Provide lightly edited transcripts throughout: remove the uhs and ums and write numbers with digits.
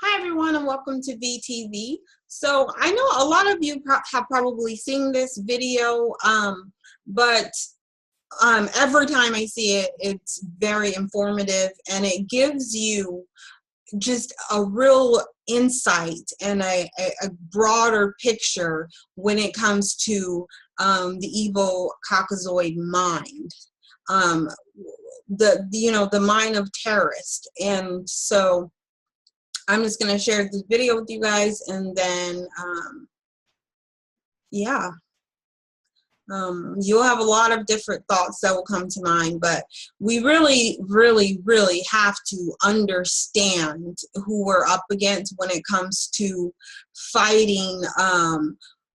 Hi everyone and welcome to VTV. So I know a lot of you have probably seen this video, but every time I see it, it's very informative and it gives you just a real insight and a broader picture when it comes to the evil Caucasoid mind, the mind of terrorists. And so I'm just going to share this video with you guys, and then, you'll have a lot of different thoughts that will come to mind, but we really have to understand who we're up against when it comes to fighting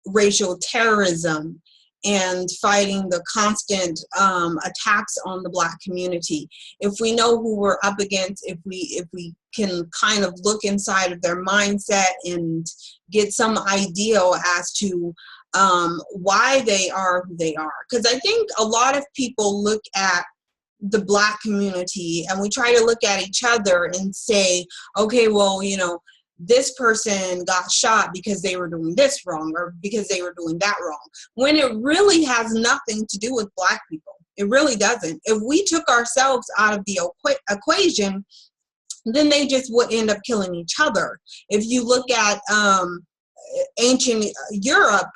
racial terrorism and fighting the constant attacks on the Black community. If we know who we're up against, if we can kind of look inside of their mindset and get some idea as to why they are who they are. Because I think a lot of people look at the Black community and we try to look at each other and say, okay, well, this person got shot because they were doing this wrong or because they were doing that wrong, when it really has nothing to do with Black people. It really doesn't. If we took ourselves out of the equation, then they just would end up killing each other. If you look at ancient Europe,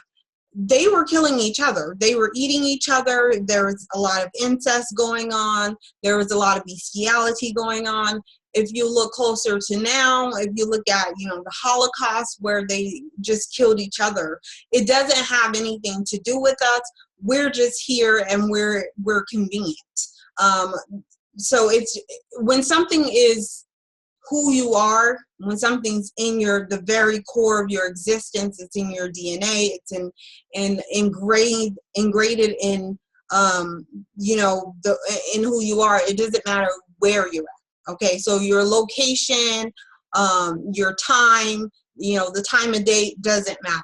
they were killing each other. They were eating each other. There was a lot of incest going on. There was a lot of bestiality going on. If you look closer to now, if you look at, the Holocaust where they just killed each other, it doesn't have anything to do with us. We're just here and we're convenient. So it's when something is who you are, when something's in the very core of your existence, it's in your DNA, it's ingrained in in who you are. It doesn't matter where you're at. Okay, so your location, your time, the time of day doesn't matter.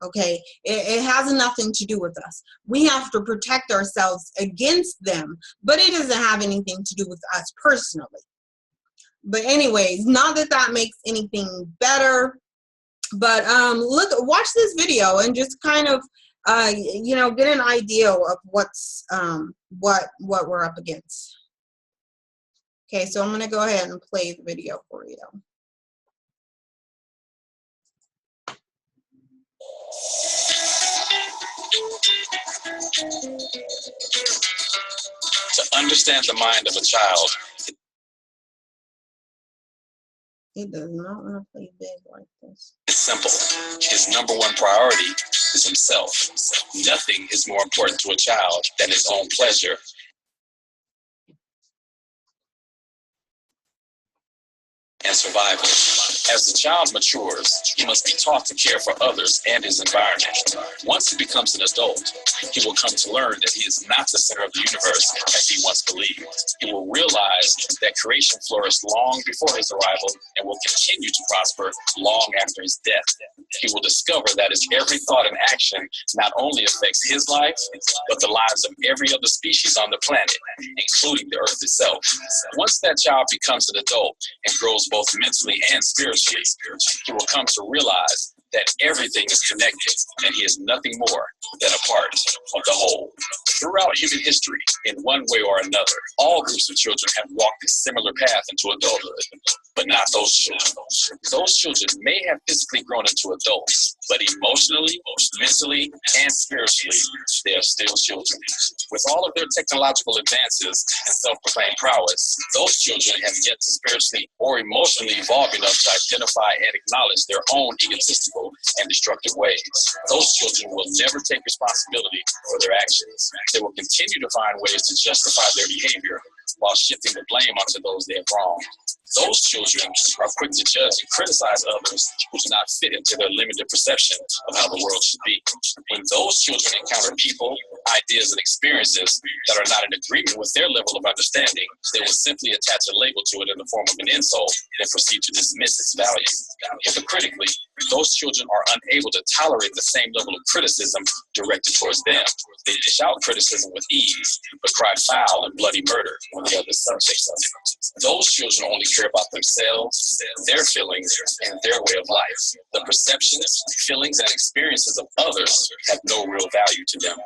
Okay, it has nothing to do with us. We have to protect ourselves against them, but it doesn't have anything to do with us personally. But anyways, not that that makes anything better, but watch this video and just kind of get an idea of what's what we're up against. Okay, so I'm going to go ahead and play the video for you. To understand the mind of a child, it does not want to play big like this. It's simple. His number one priority is himself. Nothing is more important to a child than his own pleasure and survival. As the child matures, he must be taught to care for others and his environment. Once he becomes an adult, he will come to learn that he is not the center of the universe as he once believed. He will realize that creation flourished long before his arrival and will continue to prosper long after his death. He will discover that his every thought and action not only affects his life, but the lives of every other species on the planet, including the earth itself. Once that child becomes an adult and grows both mentally and spiritually, he will come to realize that everything is connected and he is nothing more than a part of the whole. Throughout human history, in one way or another, all groups of children have walked a similar path into adulthood, but not those children. Those children may have physically grown into adults, but emotionally, mentally, and spiritually, they are still children. With all of their technological advances and self-proclaimed prowess, those children have yet to spiritually or emotionally evolve enough to identify and acknowledge their own egotistical and destructive ways. Those children will never take responsibility for their actions. They will continue to find ways to justify their behavior while shifting the blame onto those they have wronged. Those children are quick to judge and criticize others who do not fit into their limited perception of how the world should be. When those children encounter people, ideas, and experiences that are not in agreement with their level of understanding, they will simply attach a label to it in the form of an insult and proceed to dismiss its value. Hypocritically, those children are unable to tolerate the same level of criticism directed towards them. They dish out criticism with ease, but cry foul and bloody murder on the other subjects of it. Those children only care about themselves, their feelings, and their way of life. The perceptions, feelings, and experiences of others have no real value to them.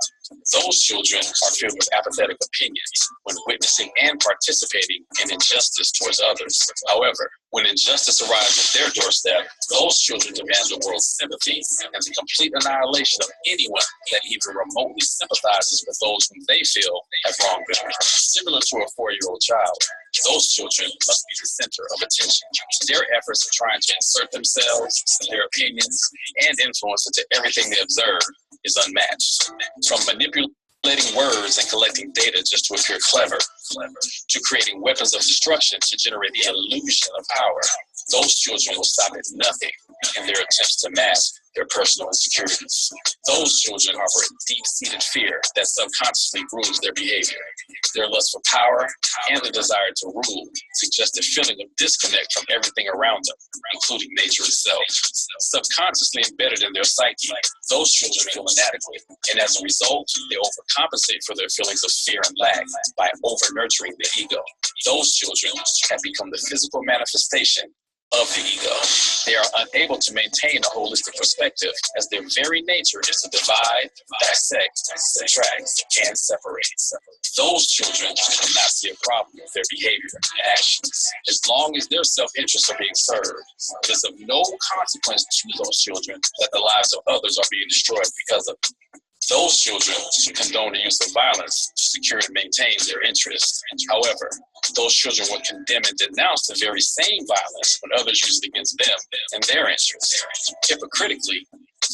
Those children are filled with apathetic opinions when witnessing and participating in injustice towards others. However, when injustice arrives at their doorstep, those children demand the world's sympathy and the complete annihilation of anyone that even remotely sympathizes with those whom they feel have wronged them. Similar to a 4-year-old child, those children must be the center of attention. Their efforts of trying to insert themselves, their opinions, and influence into everything they observe is unmatched. From manipulating words and collecting data just to appear clever, to creating weapons of destruction to generate the illusion of power, those children will stop at nothing in their attempts to mask their personal insecurities. Those children harbor a deep-seated fear that subconsciously rules their behavior. Their lust for power and the desire to rule suggest a feeling of disconnect from everything around them, including nature itself. Subconsciously embedded in their psyche, those children feel inadequate, and as a result, they overcompensate for their feelings of fear and lack by over-nurturing the ego. Those children have become the physical manifestation of the ego. They are unable to maintain a holistic perspective, as their very nature is to divide, dissect, subtract, and separate. Those children cannot see a problem with their behavior and actions. As long as their self-interests are being served, it is of no consequence to those children that the lives of others are being destroyed because of them. Those children condone the use of violence to secure and maintain their interests. However, those children will condemn and denounce the very same violence when others use it against them and their interests. Hypocritically,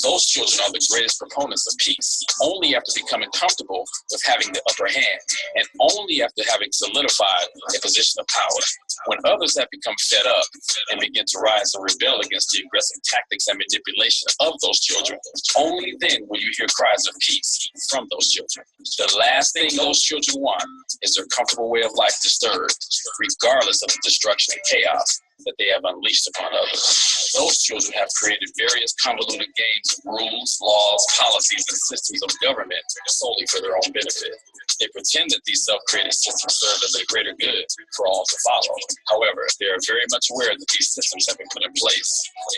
those children are the greatest proponents of peace, only after becoming comfortable with having the upper hand, and only after having solidified a position of power. When others have become fed up and begin to rise and rebel against the aggressive tactics and manipulation of those children, only then will you hear cries of peace from those children. The last thing those children want is their comfortable way of life disturbed, regardless of the destruction and chaos that they have unleashed upon others. Those children have created various convoluted games of rules, laws, policies, and systems of government solely for their own benefit. They pretend that these self-created systems serve as a greater good for all to follow. However, they are very much aware that these systems have been put in place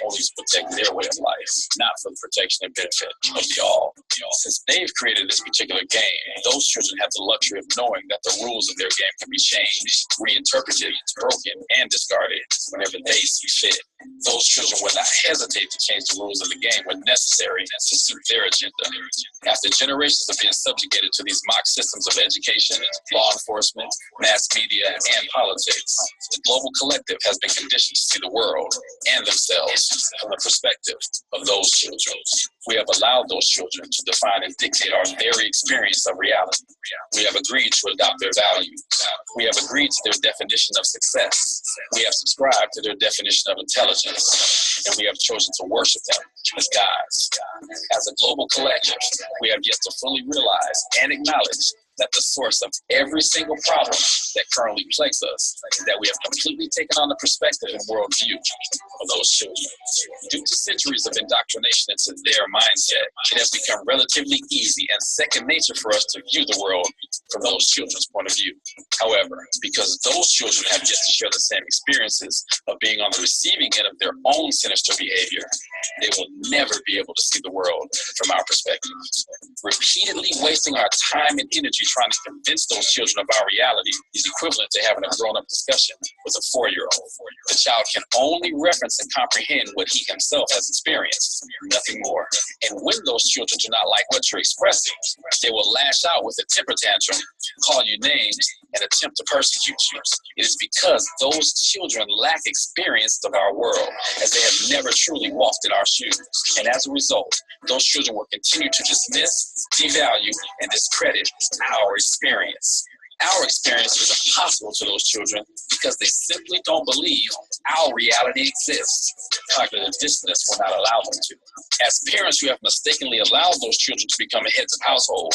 only to protect their way of life, not for the protection and benefit of the all. Since they've created this particular game, those children have the luxury of knowing that the rules of their game can be changed, reinterpreted, broken, and discarded whenever they see fit. Those children will not hesitate to change the rules of the game when necessary to suit their agenda. After generations of being subjugated to these mock systems of education, law enforcement, mass media, and politics, the global collective has been conditioned to see the world and themselves from the perspective of those children. We have allowed those children to define and dictate our very experience of reality. We have agreed to adopt their values. We have agreed to their definition of success. We have subscribed to their definition of intelligence. And we have chosen to worship them as gods. As a global collective, we have yet to fully realize and acknowledge that the source of every single problem that currently plagues us is that we have completely taken on the perspective and worldview of those children. Due to centuries of indoctrination into their mindset, it has become relatively easy and second nature for us to view the world from those children's point of view. However, because those children have yet to share the same experiences of being on the receiving end of their own sinister behavior, they will never be able to see the world from our perspective. Repeatedly wasting our time and energy trying to convince those children of our reality is equivalent to having a grown-up discussion with a 4-year-old. The child can only reference and comprehend what he himself has experienced, nothing more. And when those children do not like what you're expressing, they will lash out with a temper tantrum, call you names, and attempt to persecute you. It is because those children lack experience of our world, as they have never truly walked in our shoes. And as a result, those children will continue to dismiss, devalue, and discredit our experience. Our experience is impossible to those children because they simply don't believe our reality exists. cognitive dissonance will not allow them to. As parents who have mistakenly allowed those children to become heads of household,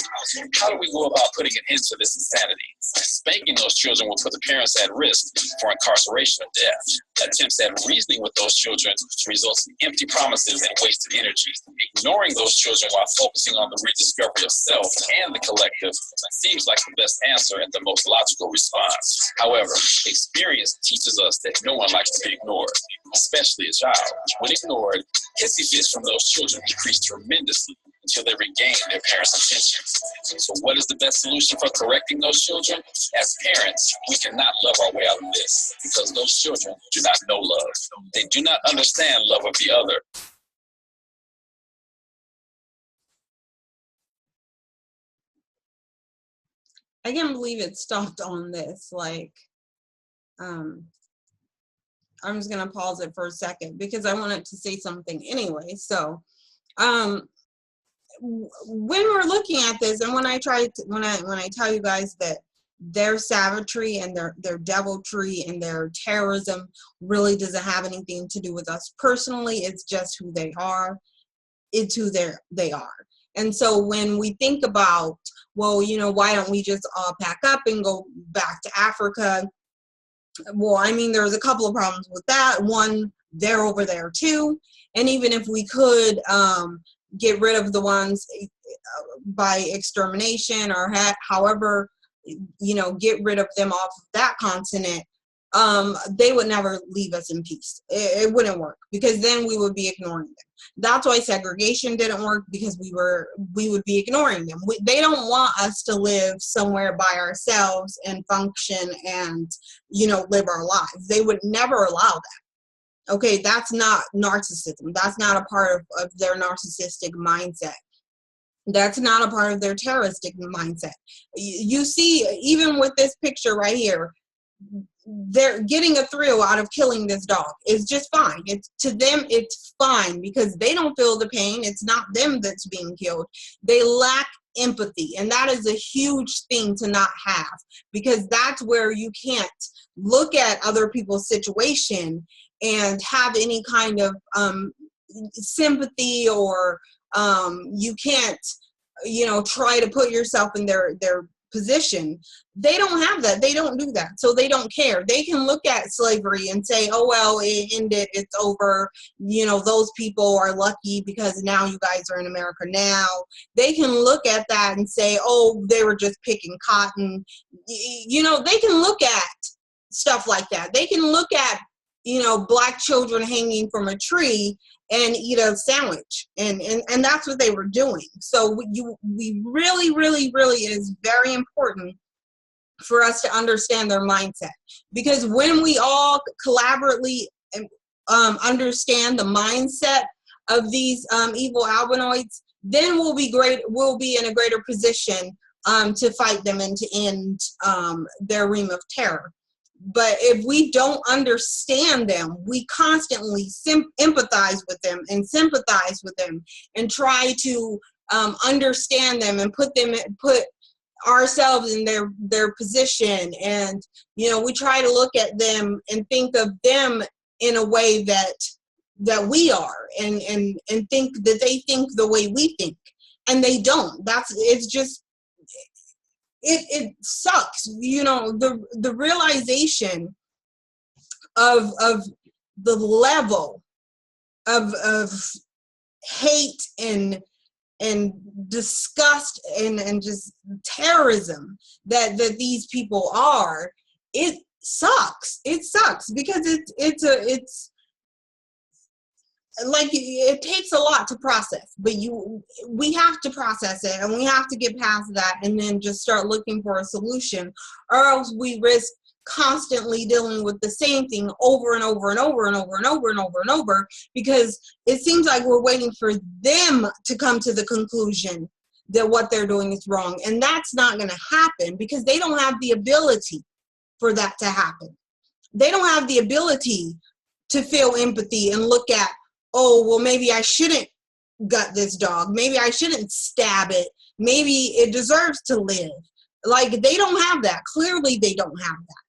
how do we go about putting an end to this insanity? Spanking those children will put the parents at risk for incarceration or death. Attempts at reasoning with those children results in empty promises and wasted energy. Ignoring those children while focusing on the rediscovery of self and the collective seems like the best answer and the most logical response. However, experience teaches us that no one likes to be ignored, especially a child. When ignored, hissy fits from those children decrease tremendously until they regain their parents' attention. So what is the best solution for correcting those children? As parents, we cannot love our way out of this because those children do not know love. They do not understand love of the other. I can't believe it stopped on this. Like, I'm just gonna pause it for a second because I wanted to say something anyway. So, when we're looking at this, and when I tell you guys that their savagery and their deviltry and their terrorism really doesn't have anything to do with us personally, it's just who they are. It's who they are. And so when we think about, well, you know, why don't we just all pack up and go back to Africa? Well, I mean, there's a couple of problems with that. One, they're over there too. And even if we could get rid of the ones by extermination or however, you know, get rid of them off of that continent, they would never leave us in peace. It wouldn't work because then we would be ignoring them. That's why segregation didn't work, because we would be ignoring them. They don't want us to live somewhere by ourselves and function and, you know, live our lives. They would never allow that. Okay, that's not narcissism. That's not a part of their narcissistic mindset. That's not a part of their terroristic mindset. You see, even with this picture right here, they're getting a thrill out of killing this dog. It's just fine. It's to them, it's fine because they don't feel the pain. It's not them that's being killed. They lack empathy, and that is a huge thing to not have, because that's where you can't look at other people's situation and have any kind of sympathy, or you can't, you know, try to put yourself in their position. They don't have that. They don't do that. So they don't care. They can look at slavery and say, oh, well, it ended, it's over. You know, those people are lucky because now you guys are in America now. They can look at that and say, oh, they were just picking cotton. You know, they can look at stuff like that. They can look at, you know, black children hanging from a tree and eat a sandwich, and that's what they were doing. So we really, really, really, it is very important for us to understand their mindset, because when we all collaboratively understand the mindset of these evil albinoids, then we'll be in a greater position to fight them and to end their reign of terror. But if we don't understand them, we constantly empathize with them and sympathize with them and try to understand them and put ourselves in their position. And, you know, we try to look at them and think of them in a way that we are, and think that they think the way we think, and they don't. It sucks, you know, the realization of the level of hate and disgust and just terrorism that these people are. It sucks. It sucks because it's like, it takes a lot to process, but we have to process it, and we have to get past that and then just start looking for a solution, or else we risk constantly dealing with the same thing over and over and over and over and over and over and over, because it seems like we're waiting for them to come to the conclusion that what they're doing is wrong. And that's not going to happen, because they don't have the ability for that to happen. They don't have the ability to feel empathy and look at, oh, well, maybe I shouldn't gut this dog. Maybe I shouldn't stab it. Maybe it deserves to live. Like, they don't have that. Clearly, they don't have that.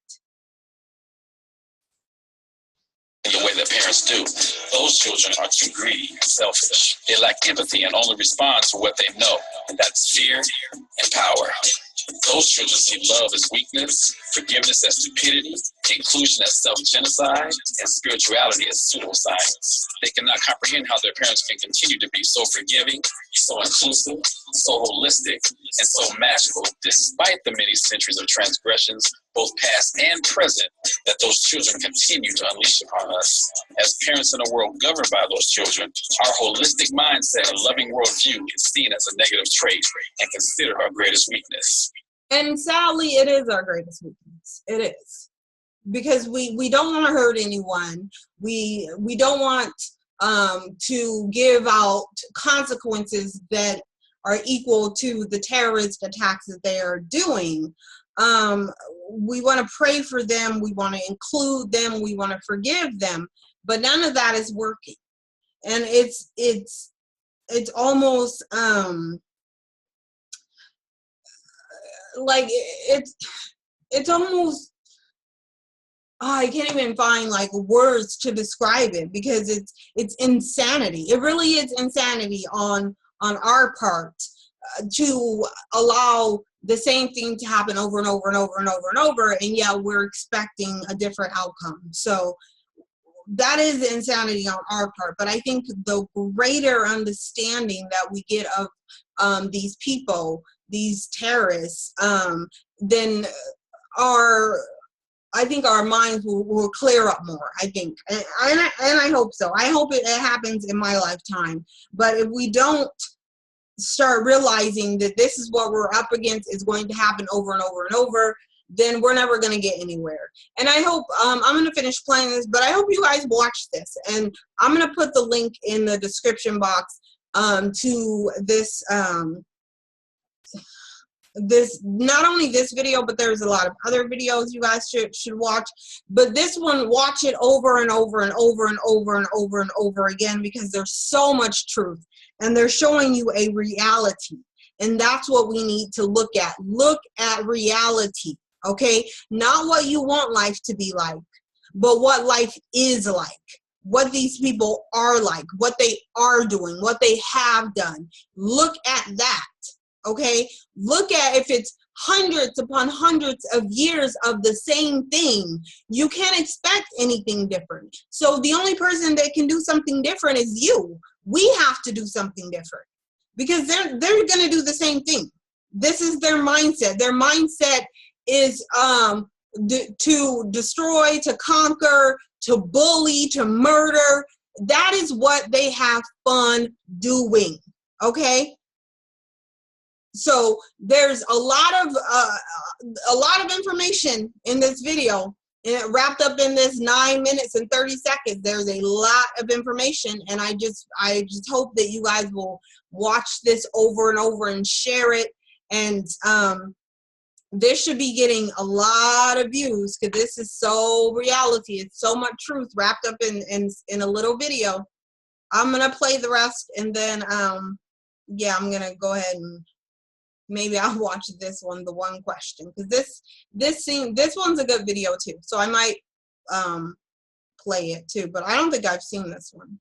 The way that parents parents do. Those children are too greedy and selfish. They lack empathy and only respond to what they know, and that's fear and power. Those children see love as weakness, forgiveness as stupidity, inclusion as self-genocide, and spirituality as pseudoscience. They cannot comprehend how their parents can continue to be so forgiving, so inclusive, so holistic, and so magical, despite the many centuries of transgressions, both past and present, that those children continue to unleash upon us. As parents in a world governed by those children, our holistic mindset and loving worldview is seen as a negative trait and considered our greatest weakness. And sadly, it is our greatest weakness. It is. Because we don't want to hurt anyone. We don't want to give out consequences that are equal to the terrorist attacks that they are doing. We want to pray for them. We want to include them. We want to forgive them. But none of that is working. And it's almost like it's almost, I can't even find like words to describe it, because it's insanity. It really is insanity on our part to allow the same thing to happen over and over and over and over and over, and yet we're expecting a different outcome. So that is insanity on our part. But I think the greater understanding that we get of these people, these terrorists, then I think our minds will clear up more, I think. And I hope so. I hope it happens in my lifetime. But if we don't start realizing that this is what we're up against, is going to happen over and over and over, then we're never going to get anywhere. And I hope, I'm going to finish playing this, but I hope you guys watch this. And I'm going to put the link in the description box to this, not only this video, but there's a lot of other videos you guys should watch. But this one, watch it over and over and over and over and over and over again, because there's so much truth, and they're showing you a reality. And that's what we need to look at. Look at reality, okay? Not what you want life to be like, but what life is like, what these people are like, what they are doing, what they have done. Look at that. Okay, look at, if it's hundreds upon hundreds of years of the same thing, you can't expect anything different. So the only person that can do something different is you. We have to do something different, because they're going to do the same thing. This is their mindset. Their mindset is to destroy, to conquer, to bully, to murder. That is what they have fun doing. Okay. So there's a lot of information in this video, and wrapped up in this 9 minutes and 30 seconds. There's a lot of information, and I just hope that you guys will watch this over and over and share it. And this should be getting a lot of views, because this is so reality. It's so much truth wrapped up in a little video. I'm gonna play the rest, and then yeah, I'm gonna go ahead and maybe I'll watch this one, the one question, because this one's a good video too. So I might play it too, but I don't think I've seen this one.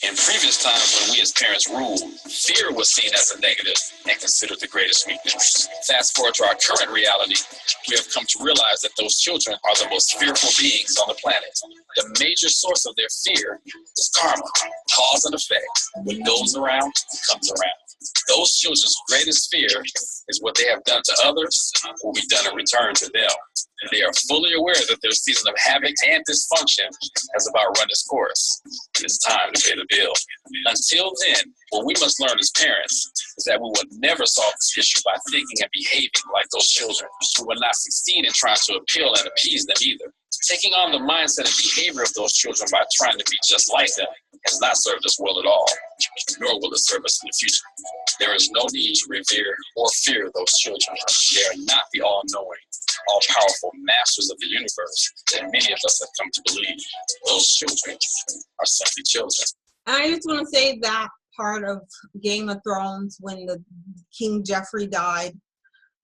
In previous times when we as parents ruled, fear was seen as a negative and considered the greatest weakness. Fast forward to our current reality, we have come to realize that those children are the most fearful beings on the planet. The major source of their fear is karma, cause and effect. What goes around comes around. Those children's greatest fear is what they have done to others will be done in return to them. They are fully aware that their season of havoc and dysfunction has about run its course. It is time to pay the bill. Until then, what we must learn as parents is that we will never solve this issue by thinking and behaving like those children. We will not succeed in trying to appeal and appease them either. Taking on the mindset and behavior of those children by trying to be just like them has not served us well at all, nor will it serve us in the future. There is no need to revere or fear those children. They are not the all-knowing, all-powerful masters of the universe that many of us have come to believe. Those children are simply children. I just want to say that part of Game of Thrones, when the King Joffrey died,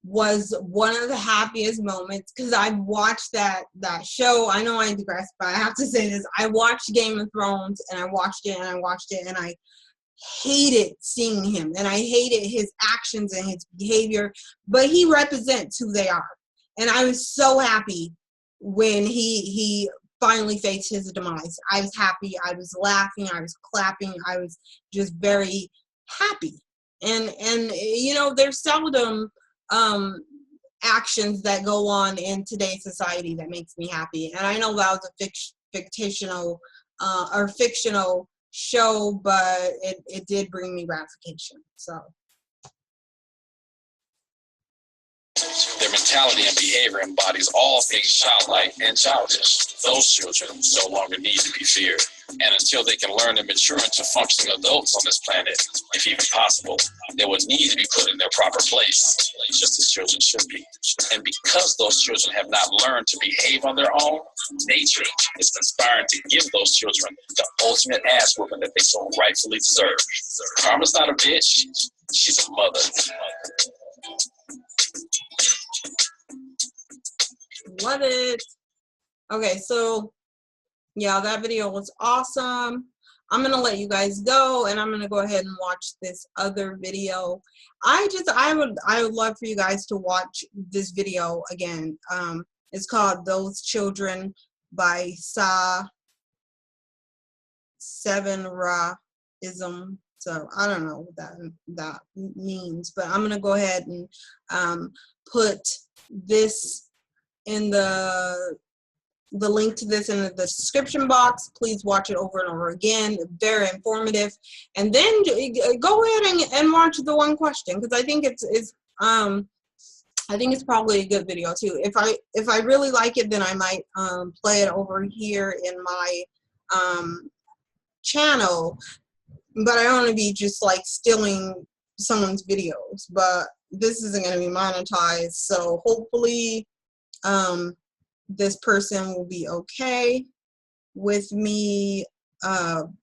was one of the happiest moments, because I've watched that show. I know I digress, but I have to say this. I watched Game of Thrones, and I watched it, and I hated seeing him, and I hated his actions and his behavior, but he represents who they are. And I was so happy when he finally faced his demise. I was happy, I was laughing, I was clapping, I was just very happy. And you know, there's seldom actions that go on in today's society that makes me happy. And I know that was a fictional show, but it did bring me gratification. So their mentality and behavior embodies all things childlike and childish. Those children no longer need to be feared. And until they can learn and mature into functioning adults on this planet, if even possible, they will need to be put in their proper place, just as children should be. And because those children have not learned to behave on their own, nature is conspiring to give those children the ultimate ass whooping that they so rightfully deserve. Karma's not a bitch, she's a mother. Love it. Okay, so yeah, that video was awesome. I'm gonna let you guys go, and I'm gonna go ahead and watch this other video. I would love for you guys to watch this video again. It's called Those Children by Seven Ra-ism. So I don't know what that means, but I'm gonna go ahead and put this in the link to this in the description box. Please watch it over and over again. Very informative. And then go ahead and watch the one question, because I think it's probably a good video too. If I really like it, then I might play it over here in my channel. But I don't want to be just like stealing someone's videos. But this isn't going to be monetized, so hopefully this person will be okay with me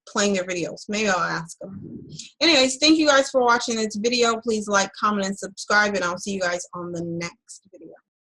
playing their videos. Maybe I'll ask them. Anyways, thank you guys for watching this video. Please like, comment, and subscribe, and I'll see you guys on the next video.